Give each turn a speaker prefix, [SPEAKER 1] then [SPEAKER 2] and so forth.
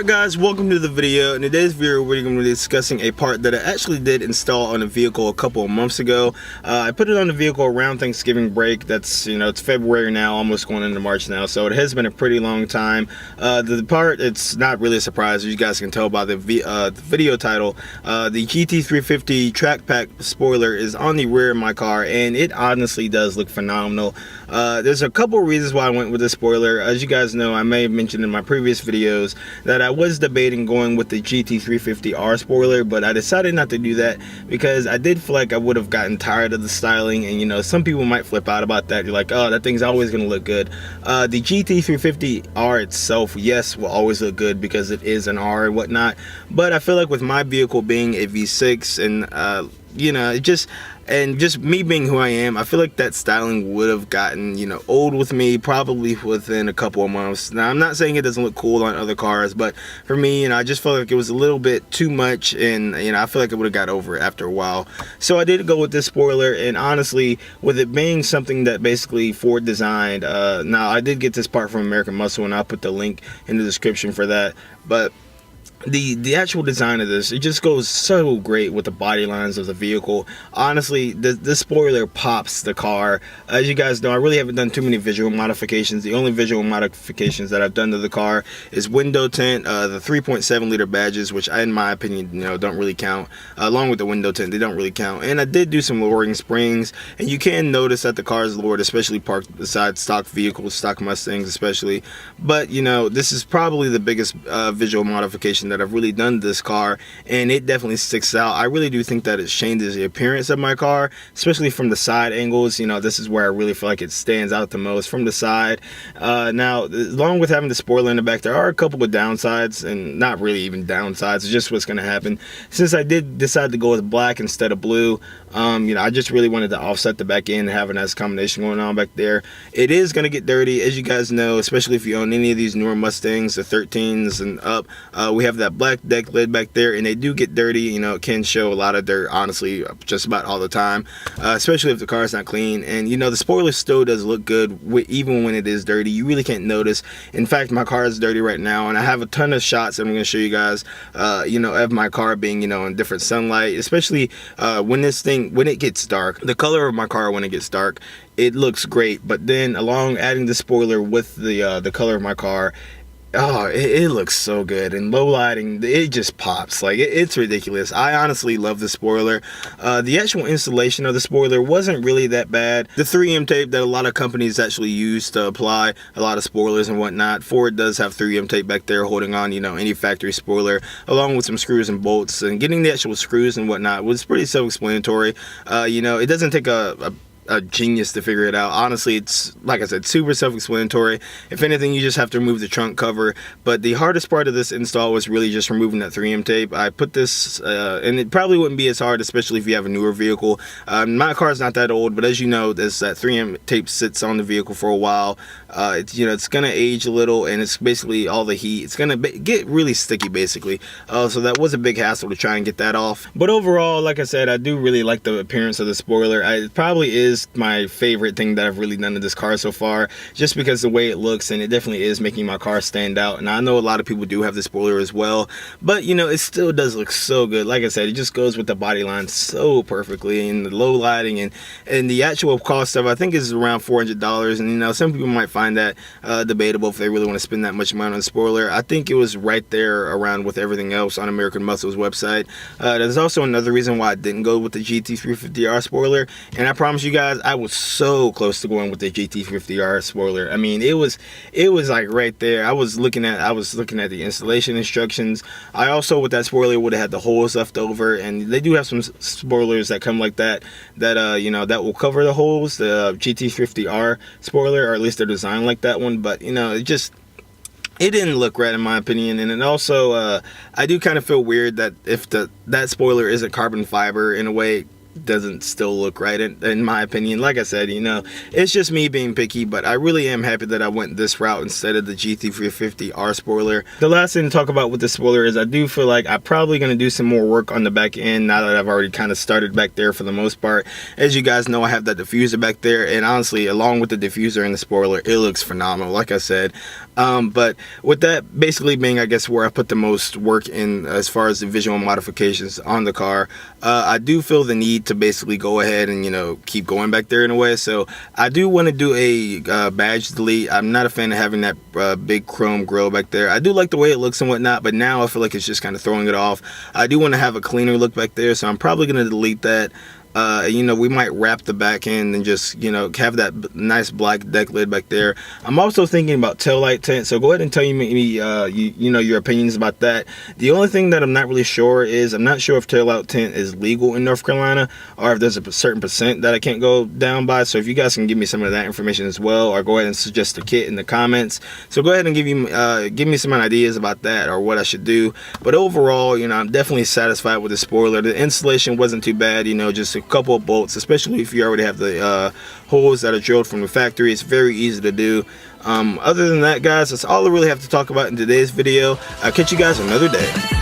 [SPEAKER 1] Alright guys, welcome to the video. In today's video we're going to be discussing a part that I actually did install on a vehicle a couple of months ago. I put it on the vehicle around Thanksgiving break. That's, it's February now, almost going into March now, so it has been a pretty long time. The part, it's not really a surprise, as you guys can tell by the video title. The GT350 track pack spoiler is on the rear of my car, and it honestly does look phenomenal. There's a couple of reasons why I went with this spoiler. As you guys know, I may have mentioned in my previous videos that I was debating going with the GT350R spoiler, but I decided not to do that because I did feel like I would have gotten tired of the styling, and some people might flip out about that. You're like, oh, that thing's always going to look good. The GT350R itself, yes, will always look good because it is an R and whatnot, but I feel like with my vehicle being a V6 and just me being who I am, I feel like that styling would have gotten, old with me probably within a couple of months. Now, I'm not saying it doesn't look cool on other cars, but for me, I just felt like it was a little bit too much, and, I feel like I would have got over it after a while. So I did go with this spoiler, and honestly, with it being something that basically Ford designed, now I did get this part from American Muscle, and I'll put the link in the description for that, but the actual design of this, it just goes so great with the body lines of the vehicle. Honestly, this spoiler pops the car. As you guys know, I really haven't done too many visual modifications. The only visual modifications that I've done to the car is window tint, the 3.7 liter badges, which in my opinion, don't really count. Along with the window tint, they don't really count. And I did do some lowering springs, and you can notice that the car is lowered, especially parked beside stock vehicles, stock Mustangs especially. But this is probably the biggest visual modification that I've really done to this car, and it definitely sticks out. I really do think that it changes the appearance of my car, especially from the side angles. This is where I really feel like it stands out the most, from the side. Now, along with having the spoiler in the back, there are a couple of downsides, and not really even downsides. It's just what's going to happen. Since I did decide to go with black instead of blue, I just really wanted to offset the back end and have a nice combination going on back there. It is going to get dirty, as you guys know, especially if you own any of these newer Mustangs, the 13s and up. We have that black deck lid back there, and they do get dirty. It can show a lot of dirt, honestly, just about all the time, especially if the car is not clean. And the spoiler still does look good even when it is dirty. You really can't notice. In fact, my car is dirty right now, and I have a ton of shots that I'm going to show you guys of my car being in different sunlight, especially when it gets dark. The color of my car when it gets dark, it looks great, but then along adding the spoiler with the color of my car, oh, it looks so good. And low lighting, it just pops. Like, it's ridiculous. I honestly love the spoiler. The actual installation of the spoiler wasn't really that bad. The 3M tape that a lot of companies actually use to apply a lot of spoilers and whatnot, Ford does have 3M tape back there holding on, any factory spoiler, along with some screws and bolts. And getting the actual screws and whatnot was pretty self-explanatory. It doesn't take a genius to figure it out. Honestly, it's, like I said, super self-explanatory. If anything, you just have to remove the trunk cover. But the hardest part of this install was really just removing that 3M tape. I put this, and it probably wouldn't be as hard, especially if you have a newer vehicle. My car is not that old, but as you know, that 3M tape sits on the vehicle for a while. It's gonna age a little, and it's basically all the heat. It's gonna get really sticky, basically. So that was a big hassle to try and get that off. But overall, like I said, I do really like the appearance of the spoiler. It probably is my favorite thing that I've really done to this car so far, just because the way it looks, and it definitely is making my car stand out. And I know a lot of people do have the spoiler as well, but it still does look so good. Like I said, it just goes with the body line so perfectly, and the low lighting, and the actual cost of, I think, is around $400. And some people might find that debatable if they really want to spend that much money on a spoiler. I think it was right there around with everything else on American Muscle's website. There's also another reason why I didn't go with the GT350R spoiler, and I promise you guys, I was so close to going with the GT50R spoiler. I mean, it was like right there. I was looking at the installation instructions. I also, with that spoiler, would have had the holes left over, and they do have some spoilers that come like that that will cover the holes. The GT50R spoiler, or at least they're designed like that one, but it didn't look right in my opinion. And then also, I do kind of feel weird that if that spoiler isn't carbon fiber, in a way, doesn't still look right in my opinion. Like I said, it's just me being picky, but I really am happy that I went this route instead of the GT350R spoiler. The last thing to talk about with the spoiler is I do feel like I'm probably going to do some more work on the back end now that I've already kind of started back there for the most part. As you guys know, I have that diffuser back there, and honestly, along with the diffuser and the spoiler, it looks phenomenal. Like I said, But with that basically being, I guess, where I put the most work in as far as the visual modifications on the car, I do feel the need to basically go ahead and, you know, keep going back there in a way. So I do want to do a badge delete. I'm not a fan of having that big chrome grille back there. I do like the way it looks and whatnot, but now I feel like it's just kind of throwing it off. I do want to have a cleaner look back there, so I'm probably going to delete that. You know, we might wrap the back end and just, you know, have that nice black deck lid back there. I'm also thinking about taillight tint, so go ahead and tell me you know, your opinions about that. The only thing that I'm not really sure is, I'm not sure if taillight tint is legal in North Carolina, or if there's a certain percent that I can't go down by. So if you guys can give me some of that information as well, or go ahead and suggest a kit in the comments. So go ahead and give me some ideas about that, or what I should do. But overall, you know, I'm definitely satisfied with the spoiler. The installation wasn't too bad, you know, just a couple of bolts, especially if you already have the holes that are drilled from the factory. It's very easy to do. Other than that, guys, that's all I really have to talk about in today's video. I'll catch you guys another day.